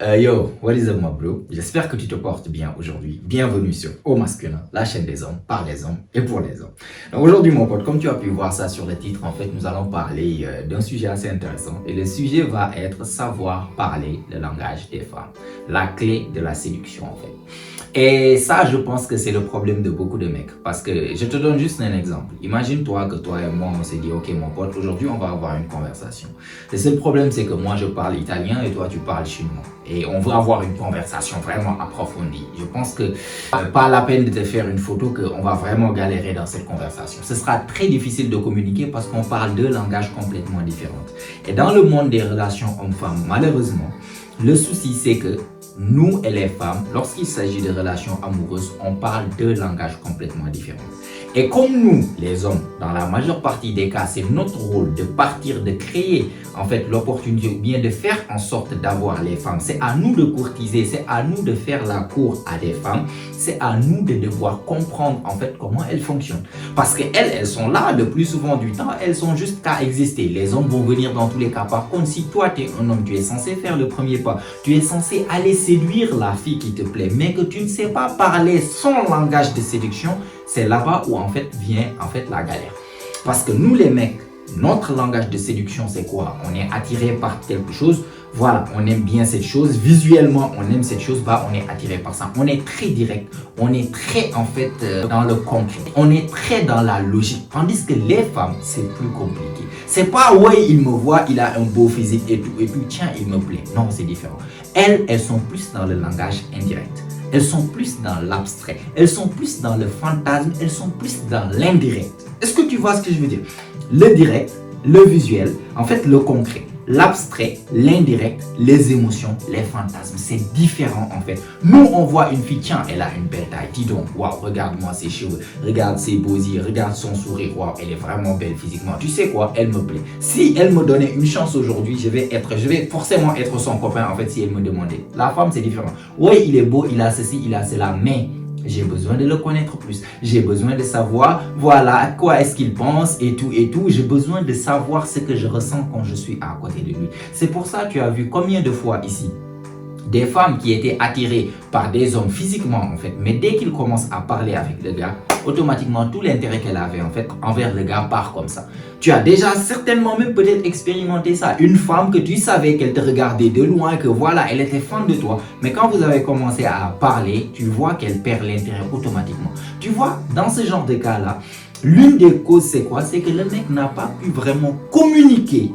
Yo, what is up, my bro? J'espère que tu te portes bien aujourd'hui. Bienvenue sur Au Masculin, la chaîne des hommes, par les hommes et pour les hommes. Donc aujourd'hui, mon pote, comme tu as pu voir ça sur le titre, en fait, nous allons parler d'un sujet assez intéressant. Et le sujet va être savoir parler le langage des femmes. La clé de la séduction, en fait. Et ça, je pense que c'est le problème de beaucoup de mecs. Parce que je te donne juste un exemple. Imagine-toi que toi et moi, on s'est dit, ok, mon pote, aujourd'hui, on va avoir une conversation. Le seul problème, c'est que moi, je parle italien et toi, tu parles chinois. Et on va avoir une conversation vraiment approfondie. Je pense que pas la peine de te faire une photo qu'on va vraiment galérer dans cette conversation. Ce sera très difficile de communiquer parce qu'on parle deux langages complètement différents. Et dans le monde des relations hommes-femmes, malheureusement, le souci, c'est que nous et les femmes, lorsqu'il s'agit de relations amoureuses, on parle deux langages complètement différents. Et comme nous, les hommes, dans la majeure partie des cas, c'est notre rôle de partir, de créer en fait l'opportunité ou bien de faire en sorte d'avoir les femmes. C'est à nous de courtiser, c'est à nous de faire la cour à des femmes. C'est à nous de devoir comprendre en fait comment elles fonctionnent. Parce qu'elles sont là le plus souvent du temps, elles sont juste qu'à exister. Les hommes vont venir dans tous les cas. Par contre, si toi tu es un homme, tu es censé faire le premier pas. Tu es censé aller séduire la fille qui te plaît, mais que tu ne sais pas parler son langage de séduction, c'est là-bas où en fait vient la galère. Parce que nous les mecs, notre langage de séduction c'est quoi? On est attiré par quelque chose, voilà, on aime bien cette chose, visuellement on aime cette chose, bah on est attiré par ça. On est très direct, on est très en fait dans le concret, on est très dans la logique. Tandis que les femmes c'est plus compliqué. C'est pas ouais il me voit, il a un beau physique et tout, tiens il me plaît. Non, c'est différent. Elles sont plus dans le langage indirect. Elles sont plus dans l'abstrait, elles sont plus dans le fantasme, elles sont plus dans l'indirect. Est-ce que tu vois ce que je veux dire? Le direct, le visuel, en fait le concret, l'abstrait, l'indirect, les émotions, les fantasmes, c'est différent en fait. Nous on voit une fille, tiens elle a une belle taille, dis donc, waouh, regarde-moi ses cheveux, regarde ses beaux yeux, regarde son sourire, waouh, elle est vraiment belle physiquement. Tu sais quoi, elle me plaît. Si elle me donnait une chance aujourd'hui, je vais forcément être son copain en fait si elle me demandait. La femme c'est différent. Oui, il est beau, il a ceci, il a cela, mais j'ai besoin de le connaître plus. J'ai besoin de savoir, voilà, à quoi est-ce qu'il pense et tout. J'ai besoin de savoir ce que je ressens quand je suis à côté de lui. C'est pour ça que tu as vu combien de fois ici des femmes qui étaient attirées par des hommes physiquement en fait, mais dès qu'ils commencent à parler avec le gars, automatiquement tout l'intérêt qu'elle avait en fait envers le gars part comme ça. Tu as déjà certainement même peut-être expérimenté ça. Une femme que tu savais qu'elle te regardait de loin, que voilà, elle était fan de toi, mais quand vous avez commencé à parler, tu vois qu'elle perd l'intérêt automatiquement. Tu vois, dans ce genre de cas-là, l'une des causes c'est quoi? C'est que le mec n'a pas pu vraiment communiquer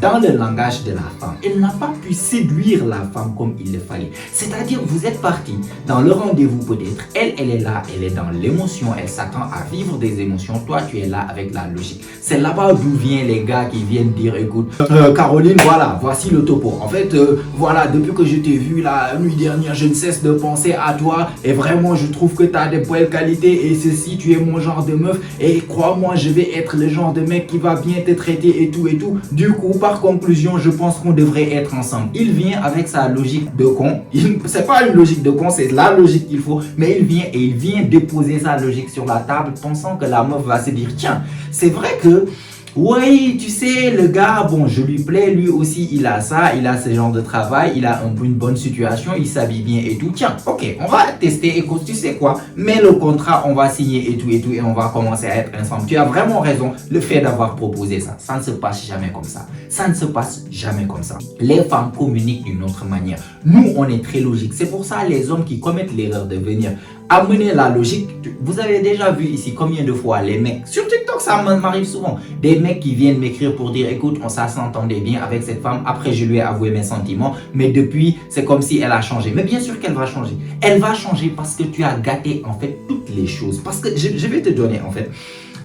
dans le langage de la femme. Elle n'a pas pu séduire la femme comme il le fallait. C'est-à-dire, vous êtes parti dans le rendez-vous peut-être. Elle est là, elle est dans l'émotion. Elle s'attend à vivre des émotions. Toi, tu es là avec la logique. C'est là-bas d'où viennent les gars qui viennent dire, écoute, Caroline, voilà, voici le topo. En fait, voilà, depuis que je t'ai vu la nuit dernière, je ne cesse de penser à toi. Et vraiment, je trouve que tu as des belles qualités. Et ceci, tu es mon genre de meuf. Et crois-moi, je vais être le genre de mec qui va bien te traiter et tout. Du coup, par conclusion, je pense qu'on devrait être ensemble. Il vient avec sa logique de con. C'est pas une logique de con, c'est la logique qu'il faut. Mais il vient déposer sa logique sur la table, pensant que la meuf va se dire, tiens, c'est vrai que oui, tu sais, le gars, bon, je lui plais, lui aussi, il a ça, il a ce genre de travail, il a une bonne situation, il s'habille bien et tout. Tiens, ok, on va tester, écoute, tu sais quoi, mets le contrat, on va signer et tout, et on va commencer à être ensemble. Tu as vraiment raison, le fait d'avoir proposé ça, ça ne se passe jamais comme ça. Ça ne se passe jamais comme ça. Les femmes communiquent d'une autre manière. Nous, on est très logique. C'est pour ça, les hommes qui commettent l'erreur de venir amener la logique. Vous avez déjà vu ici combien de fois les mecs, sur TikTok ça m'arrive souvent, des mecs qui viennent m'écrire pour dire écoute, on s'entendait bien avec cette femme, après je lui ai avoué mes sentiments, mais depuis c'est comme si elle a changé. Mais bien sûr qu'elle va changer. Elle va changer parce que tu as gâté en fait toutes les choses. Parce que je vais te donner en fait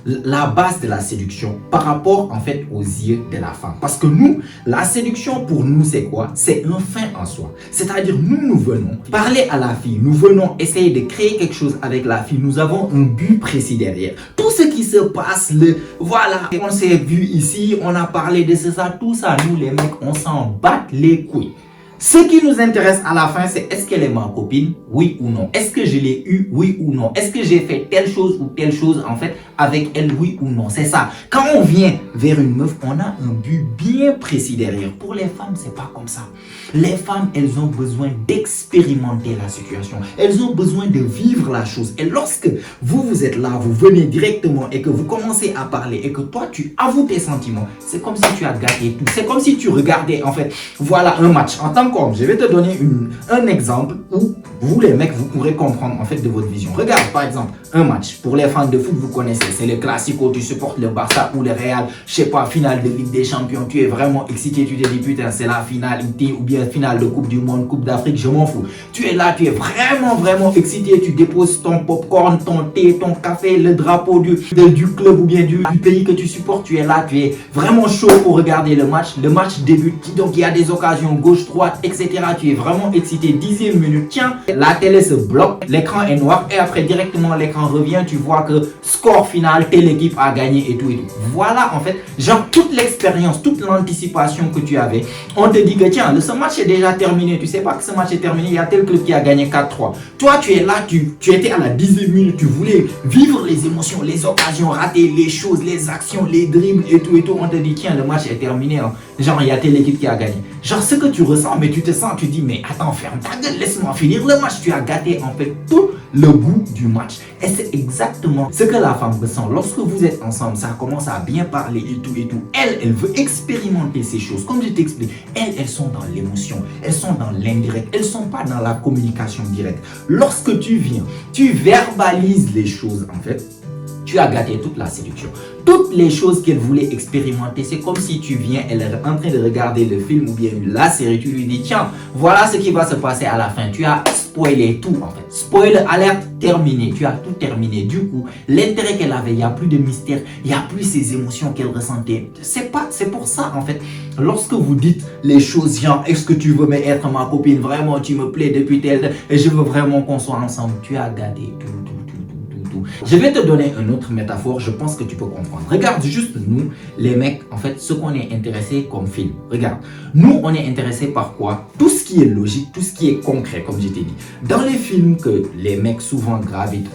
la base de la séduction par rapport en fait aux yeux de la femme. Parce que nous, la séduction pour nous c'est quoi? C'est un fin en soi. C'est-à-dire nous venons parler à la fille, nous venons essayer de créer quelque chose avec la fille. Nous avons un but précis derrière. Tout ce qui se passe, voilà, on s'est vu ici, on a parlé de ça, tout ça, nous les mecs, on s'en bat les couilles. Ce qui nous intéresse à la fin, c'est est-ce qu'elle est ma copine, oui ou non? Est-ce que je l'ai eu, oui ou non? Est-ce que j'ai fait telle chose ou telle chose, en fait, avec elle, oui ou non. C'est ça. Quand on vient vers une meuf, on a un but bien précis derrière. Pour les femmes, c'est pas comme ça. Les femmes, elles ont besoin d'expérimenter la situation. Elles ont besoin de vivre la chose. Et lorsque vous êtes là, vous venez directement et que vous commencez à parler et que toi, tu avoues tes sentiments, c'est comme si tu as gâté tout. C'est comme si tu regardais, en fait, voilà un match. En tant qu'homme, je vais te donner un exemple où vous, les mecs, vous pourrez comprendre, en fait, de votre vision. Regarde, par exemple, un match. Pour les fans de foot, vous connaissez. C'est le Classico, tu supportes le Barça ou le Real. Je sais pas, finale de Ligue des Champions. Tu es vraiment excité. Tu te dis, putain, c'est la finale. Ou bien finale de Coupe du Monde, Coupe d'Afrique, je m'en fous. Tu es là, tu es vraiment excité. Tu déposes ton popcorn, ton thé, ton café, le drapeau du club ou bien du pays que tu supportes. Tu es là, tu es vraiment chaud pour regarder le match. Le match débute, donc il y a des occasions gauche, droite, etc. Tu es vraiment excité. 10e minute, tiens, la télé se bloque, l'écran est noir et après directement l'écran revient. Tu vois que score final, telle équipe a gagné et tout et tout. Voilà en fait, genre toute l'expérience, toute l'anticipation que tu avais. On te dit que tiens, ce match est déjà terminé. Tu sais pas que ce match est terminé. Il y a tel club qui a gagné 4-3. Toi, tu es là, tu étais à la 10e minute. Tu voulais vivre les émotions, les occasions, rater les choses, les actions, les dribbles et tout et tout. On te dit tiens, le match est terminé. Hein. Genre, il y a telle équipe qui a gagné. Genre, ce que tu ressens, mais tu te sens, tu dis, mais attends, ferme ta gueule, laisse-moi finir le match. Tu as gâté en fait tout le goût du match. Et c'est exactement ce que la femme ressent. Lorsque vous êtes ensemble, ça commence à bien parler et tout et tout. Elle veut expérimenter ces choses. Comme je t'explique, elles sont dans l'émotion. Elles sont dans l'indirect. Elles ne sont pas dans la communication directe. Lorsque tu viens, tu verbalises les choses en fait. Tu as gâté toute la séduction. Toutes les choses qu'elle voulait expérimenter, c'est comme si tu viens, elle est en train de regarder le film ou bien la série, tu lui dis, tiens, voilà ce qui va se passer à la fin. Tu as spoilé tout en fait. Spoiler alerte, terminé. Tu as tout terminé. Du coup, l'intérêt qu'elle avait, il n'y a plus de mystère, il n'y a plus ces émotions qu'elle ressentait. C'est pour ça en fait, lorsque vous dites les choses, genre, est-ce que tu veux être ma copine, vraiment, tu me plais depuis tel, et je veux vraiment qu'on soit ensemble, tu as gâté tout. Je vais te donner une autre métaphore, je pense que tu peux comprendre. Regarde juste nous, les mecs, en fait, ce qu'on est intéressé comme film. Regarde, nous, on est intéressé par quoi? Tout ce qui est logique, tout ce qui est concret, comme je t'ai dit. Dans les films que les mecs souvent gravitent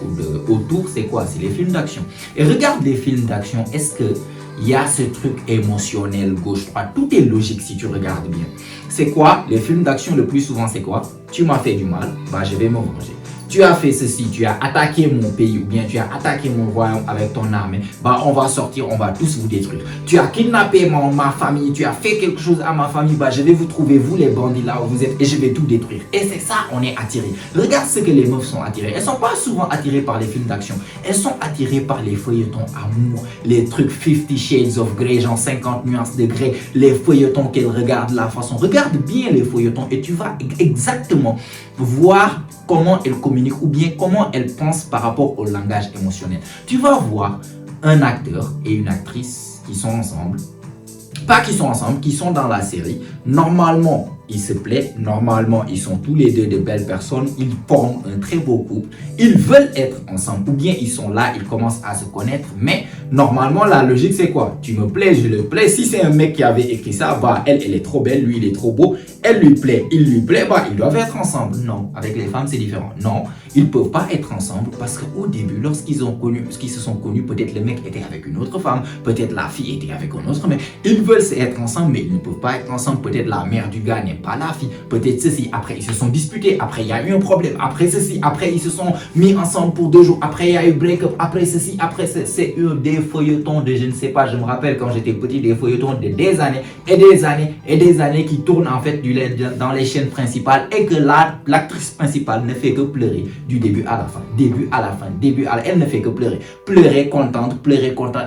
autour, c'est quoi? C'est les films d'action. Et regarde les films d'action, est-ce que il y a ce truc émotionnel, gauche-droite? Tout est logique si tu regardes bien. C'est quoi? Les films d'action, le plus souvent, c'est quoi? Tu m'as fait du mal, bah je vais me venger. Tu as fait ceci, tu as attaqué mon pays ou bien tu as attaqué mon royaume avec ton armée, bah on va sortir, on va tous vous détruire. Tu as kidnappé ma famille, tu as fait quelque chose à ma famille, bah je vais vous trouver, vous les bandits là où vous êtes et je vais tout détruire. Et c'est ça, on est attiré. Regarde ce que les meufs sont attirées. Elles sont pas souvent attirées par les films d'action. Elles sont attirées par les feuilletons amour, les trucs 50 Shades of Grey, genre 50 nuances de Grey, les feuilletons qu'elles regardent, la façon. Regarde bien les feuilletons et tu vas exactement voir comment elles communiquent ou bien comment elles pensent par rapport au langage émotionnel. Tu vas voir un acteur et une actrice qui sont ensemble, pas qui sont ensemble, qui sont dans la série. Normalement, ils se plaisent, normalement, ils sont tous les deux de belles personnes, ils forment un très beau couple, ils veulent être ensemble, ou bien ils sont là, ils commencent à se connaître, mais normalement, la logique, c'est quoi? Tu me plais, je le plais. Si c'est un mec qui avait écrit ça, bah, elle est trop belle, lui, il est trop beau, elle lui plaît, il lui plaît, bah, ils doivent être ensemble. Non, avec les femmes, c'est différent. Non, ils ne peuvent pas être ensemble parce qu'au début, lorsqu'ils se sont connus, peut-être le mec était avec une autre femme, peut-être la fille était avec un autre mec. Ils veulent être ensemble, mais ils ne peuvent pas être ensemble. Peut-être la mère du gars n'est pas la fille, peut-être ceci. Après, ils se sont disputés, après, il y a eu un problème, après ceci, après, ils se sont mis ensemble pour 2 jours, après, il y a eu break-up, après ceci, après, c'est des feuilletons de je ne sais pas, je me rappelle quand j'étais petit, des feuilletons de des années et des années et des années qui tournent en fait dans les chaînes principales et que l'actrice principale ne fait que pleurer du début à la fin, elle ne fait que pleurer contente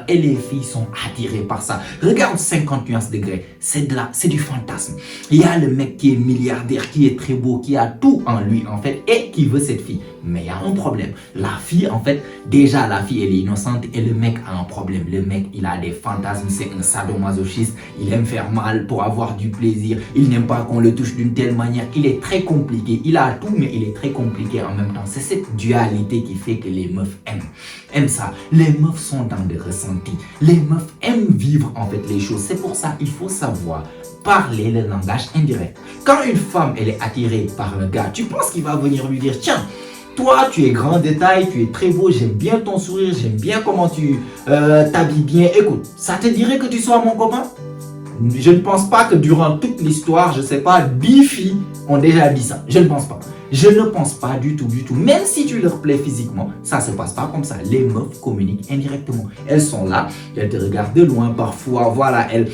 et les filles sont attirées par ça. Regarde 50 nuances de Grey, c'est du fantasme. Il y a le mec qui est milliardaire, qui est très beau, qui a tout en lui en fait et qui veut cette fille. Mais il y a un problème. La fille en fait, déjà la fille elle est innocente et le mec a un problème. Le mec il a des fantasmes, c'est un sadomasochiste, il aime faire mal pour avoir du plaisir, il n'aime pas qu'on le touche d'une telle manière, il est très compliqué, il a tout mais il est très compliqué en même temps. C'est cette dualité qui fait que les meufs aiment ça. Les meufs sont dans des ressentis, les meufs aiment vivre en fait les choses. C'est pour ça il faut savoir parler le langage indirect. Quand une femme elle est attirée par un gars, tu penses qu'il va venir lui dire tiens, Toi, tu es grand détail, tu es très beau, j'aime bien ton sourire, j'aime bien comment tu t'habilles bien. Écoute, ça te dirait que tu sois mon copain? Je ne pense pas que durant toute l'histoire, je ne sais pas, 10 filles ont déjà dit ça. Je ne pense pas. Je ne pense pas du tout, du tout. Même si tu leur plais physiquement, ça ne se passe pas comme ça. Les meufs communiquent indirectement. Elles sont là, elles te regardent de loin parfois. Voilà, elles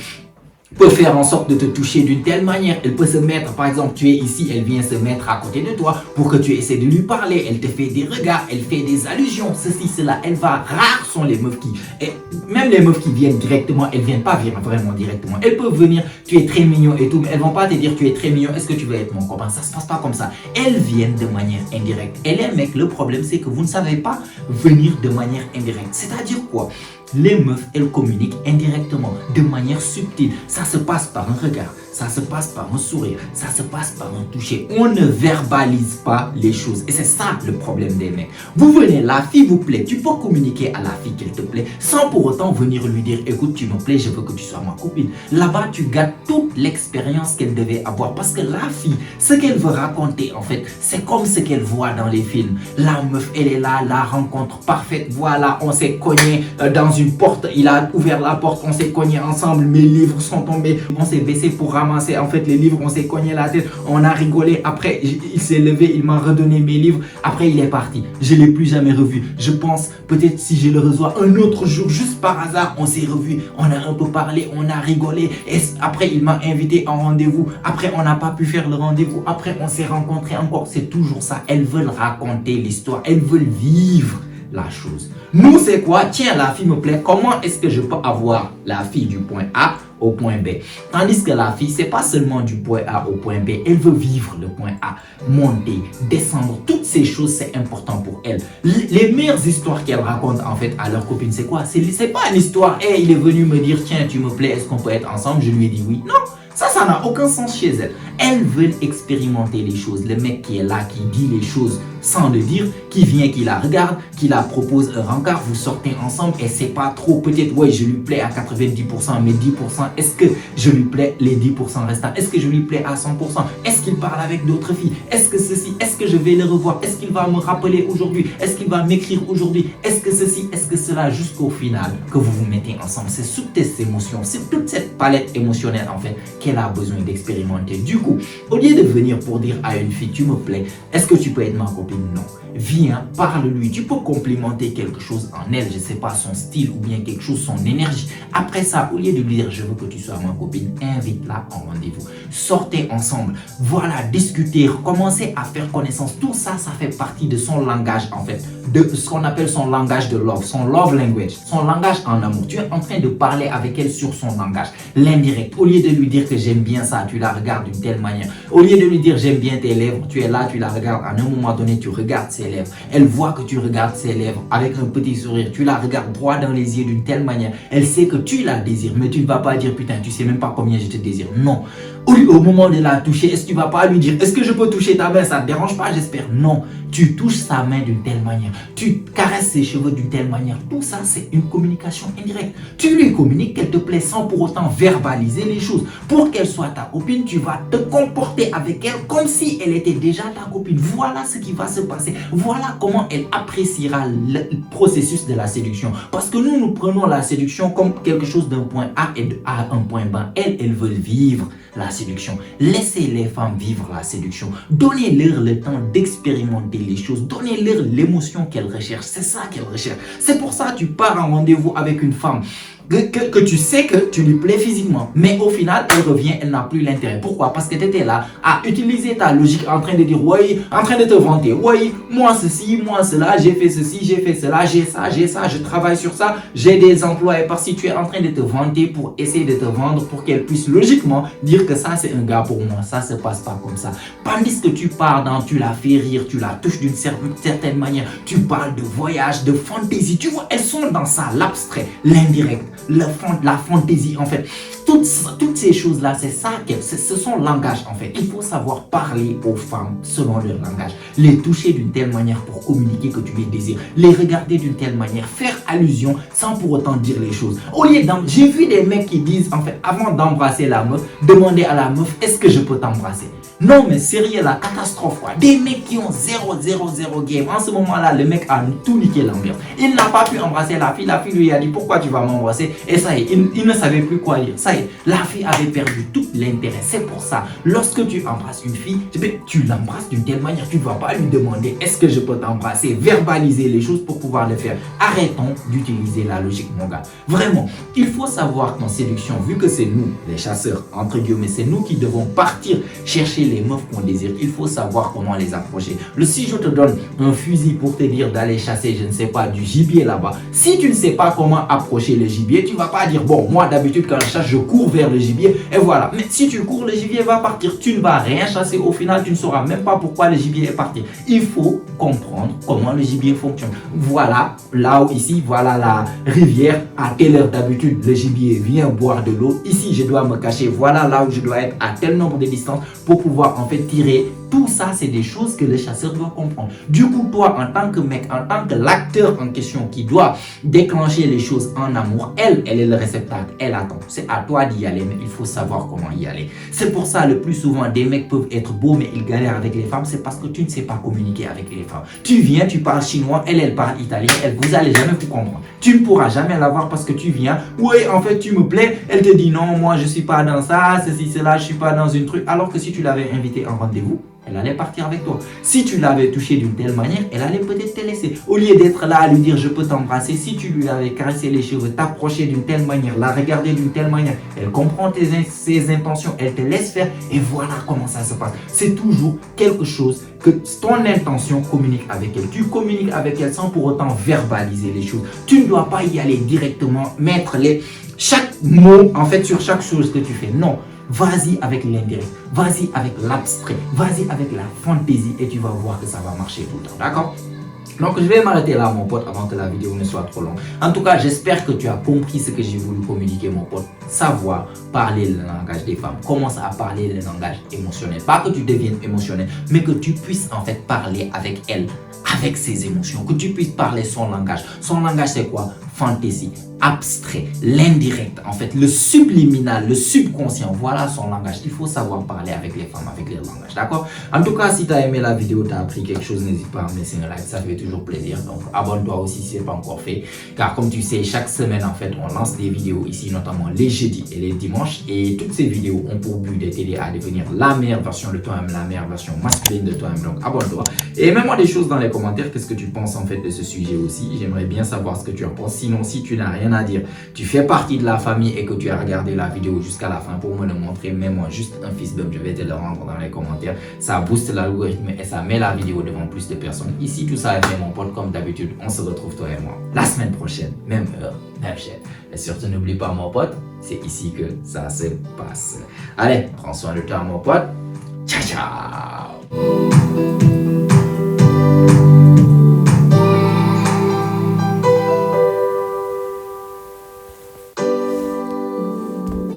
peut faire en sorte de te toucher d'une telle manière. Elle peut se mettre, par exemple, tu es ici, elle vient se mettre à côté de toi pour que tu essaies de lui parler. Elle te fait des regards, elle fait des allusions, ceci, cela. Elle va, rares sont les meufs qui, et même les meufs qui viennent directement, elles viennent pas vraiment directement. Elles peuvent venir, tu es très mignon et tout, mais elles vont pas te dire tu es très mignon, est-ce que tu veux être mon copain? Ça se passe pas comme ça. Elles viennent de manière indirecte. Et les mecs, le problème c'est que vous ne savez pas venir de manière indirecte. C'est-à-dire quoi? Les meufs, elles communiquent indirectement, de manière subtile. Ça se passe par un regard, ça se passe par un sourire, ça se passe par un toucher. On ne verbalise pas les choses. Et c'est ça le problème des mecs. Vous venez, la fille vous plaît, tu peux communiquer à la fille qu'elle te plaît sans pour autant venir lui dire écoute, tu me plais, je veux que tu sois ma copine. Là-bas, tu gâtes toute l'expérience qu'elle devait avoir. Parce que la fille, ce qu'elle veut raconter, en fait, c'est comme ce qu'elle voit dans les films. La meuf, elle est là, la rencontre parfaite. Voilà, on s'est cogné dans une porte, il a ouvert la porte, on s'est cogné ensemble, mes livres sont tombés, on s'est baissé pour ramasser en fait les livres, on s'est cogné la tête, on a rigolé, après il s'est levé, il m'a redonné mes livres, après il est parti, je ne l'ai plus jamais revu. Je pense peut-être si je le reçois un autre jour, juste par hasard, on s'est revu, on a un peu parlé, on a rigolé, et après il m'a invité en rendez-vous, après on n'a pas pu faire le rendez-vous, après on s'est rencontrés encore. C'est toujours ça, elles veulent raconter l'histoire, elles veulent vivre la chose. Nous, c'est quoi? Tiens, la fille me plaît. Comment est-ce que je peux avoir la fille du point A au point B? Tandis que la fille, c'est pas seulement du point A au point B. Elle veut vivre le point A, monter, descendre. Toutes ces choses, c'est important pour elle. Les meilleures histoires qu'elle raconte en fait à leur copine, c'est quoi? C'est pas une histoire. Hey, il est venu me dire, tiens, tu me plais, est-ce qu'on peut être ensemble? Je lui ai dit oui. Non. Ça n'a aucun sens chez elles. Elles veulent expérimenter les choses. Le mec qui est là, qui dit les choses sans le dire, qui vient, qui la regarde, qui la propose un rencard, vous sortez ensemble et c'est pas trop. Peut-être, ouais, je lui plais à 90%, mais 10%, est-ce que je lui plais les 10% restants? Est-ce que je lui plais à 100%? Est-ce qu'il parle avec d'autres filles? Est-ce que ceci? Est-ce que je vais le revoir? Est-ce qu'il va me rappeler aujourd'hui? Est-ce qu'il va m'écrire aujourd'hui? Est-ce que ceci? Est-ce que cela? Jusqu'au final que vous vous mettez ensemble. C'est toutes ces émotions, c'est toute cette palette émotionnelle en fait qu'elle a besoin d'expérimenter. Du coup, au lieu de venir pour dire à une fille tu me plais, est-ce que tu peux être ma copine? Non. Viens, parle-lui. Tu peux complimenter quelque chose en elle, je ne sais pas, son style ou bien quelque chose, son énergie. Après ça, au lieu de lui dire je veux que tu sois ma copine, invite-la en rendez-vous. Sortez ensemble. Voilà, discuter, commencez à faire connaissance. Tout ça, ça fait partie de son langage en fait, de ce qu'on appelle son langage de love, son love language, son langage en amour. Tu es en train de parler avec elle sur son langage, l'indirect. Au lieu de lui dire que j'aime bien ça, tu la regardes d'une telle manière. Au lieu de lui dire j'aime bien tes lèvres, tu es là, tu la regardes. À un moment donné, tu regardes ses lèvres. Elle voit que tu regardes ses lèvres avec un petit sourire. Tu la regardes droit dans les yeux d'une telle manière. Elle sait que tu la désires, mais tu ne vas pas dire putain, tu sais même pas combien je te désire. Non. Au moment de la toucher, est-ce que tu ne vas pas lui dire est-ce que je peux toucher ta main? Ça ne te dérange pas, j'espère? Non. Tu touches sa main d'une telle manière. Tu caresses ses cheveux d'une telle manière. Tout ça, c'est une communication indirecte. Tu lui communiques qu'elle te plaît sans pour autant verbaliser les choses. Pour qu'elle soit ta copine, tu vas te comporter avec elle comme si elle était déjà ta copine. Voilà ce qui va se passer. Voilà comment elle appréciera le processus de la séduction. Parce que nous prenons la séduction comme quelque chose d'un point A et à un point B. Elles veulent vivre la séduction. Laissez les femmes vivre la séduction. Donnez-leur le temps d'expérimenter les choses. Donnez-leur l'émotion qu'elles recherchent. C'est ça qu'elles recherchent. C'est pour ça que tu pars en rendez-vous avec une femme que tu sais que tu lui plais physiquement. Mais au final, elle revient, elle n'a plus l'intérêt. Pourquoi? Parce que tu étais là à utiliser ta logique en train de dire oui, en train de te vanter. Oui, moi ceci, moi cela, j'ai fait ceci, j'ai fait cela, j'ai ça, je travaille sur ça, j'ai des emplois. Et parce que tu es en train de te vanter pour essayer de te vendre pour qu'elle puisse logiquement dire que ça c'est un gars pour moi. Ça se passe pas comme ça. Tandis que tu pars dans, tu la fais rire, tu la touches d'une certaine manière, tu parles de voyage, de fantaisie. Tu vois, elles sont dans ça, l'abstrait, l'indirect. La fantaisie en fait. Toutes ces choses-là, c'est ça, c'est son langage en fait. Il faut savoir parler aux femmes selon leur langage. Les toucher d'une telle manière pour communiquer que tu les désires. Les regarder d'une telle manière, faire allusion sans pour autant dire les choses. Au lieu j'ai vu des mecs qui disent en fait, avant d'embrasser la meuf, demander à la meuf, est-ce que je peux t'embrasser? Non mais sérieux, la catastrophe quoi. Des mecs qui ont 0 game. En ce moment-là, le mec a tout niqué l'ambiance. Il n'a pas pu embrasser la fille lui a dit pourquoi tu vas m'embrasser? Et ça y est, il ne savait plus quoi dire. Ça y est, la fille avait perdu tout l'intérêt. C'est pour ça, lorsque tu embrasses une fille, tu l'embrasses d'une telle manière, tu ne vas pas lui demander est-ce que je peux t'embrasser? Verbaliser les choses pour pouvoir le faire. Arrêtons d'utiliser la logique mon gars. Vraiment, il faut savoir qu'en séduction, vu que c'est nous, les chasseurs, entre guillemets, c'est nous qui devons partir chercher les meufs qu'on désire, il faut savoir comment les approcher. Si je te donne un fusil pour te dire d'aller chasser, je ne sais pas, du gibier là-bas, si tu ne sais pas comment approcher le gibier, tu ne vas pas dire, bon, moi d'habitude quand je chasse, je cours vers le gibier et voilà. Mais si tu cours, le gibier va partir. Tu ne vas rien chasser. Au final, tu ne sauras même pas pourquoi le gibier est parti. Il faut comprendre comment le gibier fonctionne. Voilà, là où ici, voilà la rivière. À quelle heure d'habitude le gibier vient boire de l'eau. Ici, je dois me cacher. Voilà là où je dois être à tel nombre de distances pour pouvoir en fait tirer. Tout ça, c'est des choses que le chasseur doit comprendre. Du coup, toi, en tant que mec, en tant que l'acteur en question qui doit déclencher les choses en amour, elle est le réceptacle, elle attend. C'est à toi d'y aller, mais il faut savoir comment y aller. C'est pour ça, le plus souvent, des mecs peuvent être beaux, mais ils galèrent avec les femmes. C'est parce que tu ne sais pas communiquer avec les femmes. Tu viens, tu parles chinois, elle parle italien, vous allez jamais vous comprendre. Tu ne pourras jamais l'avoir parce que tu viens, oui, en fait, tu me plais. Elle te dit non, moi, je suis pas dans ça, ceci, cela, je suis pas dans une truc. Alors que si tu l'avais invité en rendez-vous, elle allait partir avec toi. Si tu l'avais touché d'une telle manière, elle allait peut-être te laisser. Au lieu d'être là à lui dire je peux t'embrasser, si tu lui avais caressé les cheveux, t'approcher d'une telle manière, la regarder d'une telle manière, elle comprend ses intentions, elle te laisse faire et voilà comment ça se passe. C'est toujours quelque chose que ton intention communique avec elle. Tu communiques avec elle sans pour autant verbaliser les choses. Tu ne dois pas y aller directement, mettre chaque mot en fait sur chaque chose que tu fais. Non. Vas-y avec l'indirect, vas-y avec l'abstrait, vas-y avec la fantaisie et tu vas voir que ça va marcher tout le temps, d'accord? Donc je vais m'arrêter là mon pote avant que la vidéo ne soit trop longue. En tout cas, j'espère que tu as compris ce que j'ai voulu communiquer mon pote. Savoir parler le langage des femmes. Commence à parler le langage émotionnel. Pas que tu deviennes émotionnel, mais que tu puisses en fait parler avec elle, avec ses émotions. Que tu puisses parler son langage. Son langage c'est quoi? Fantaisie, abstrait, l'indirect, en fait, le subliminal, le subconscient, voilà son langage. Il faut savoir parler avec les femmes, avec leur langage, d'accord? En tout cas, si tu as aimé la vidéo, tu as appris quelque chose, n'hésite pas à me laisser un like, ça fait toujours plaisir. Donc, abonne-toi aussi si ce n'est pas encore fait, car comme tu sais, chaque semaine, en fait, on lance des vidéos ici, notamment les jeudis et les dimanches, et toutes ces vidéos ont pour but de t'aider à devenir la meilleure version de toi-même, la meilleure version masculine de toi-même. Donc, abonne-toi et mets-moi des choses dans les commentaires. Qu'est-ce que tu penses, en fait, de ce sujet aussi? J'aimerais bien savoir ce que tu en penses. Sinon, si tu n'as rien à dire, tu fais partie de la famille et que tu as regardé la vidéo jusqu'à la fin pour me le montrer, mets-moi juste un fist bump, je vais te le rendre dans les commentaires. Ça booste l'algorithme et ça met la vidéo devant plus de personnes. Ici, tout ça est fait mon pote, comme d'habitude, on se retrouve toi et moi la semaine prochaine, même heure, même chaîne. Et surtout, n'oublie pas mon pote, c'est ici que ça se passe. Allez, prends soin de toi mon pote. Ciao, ciao.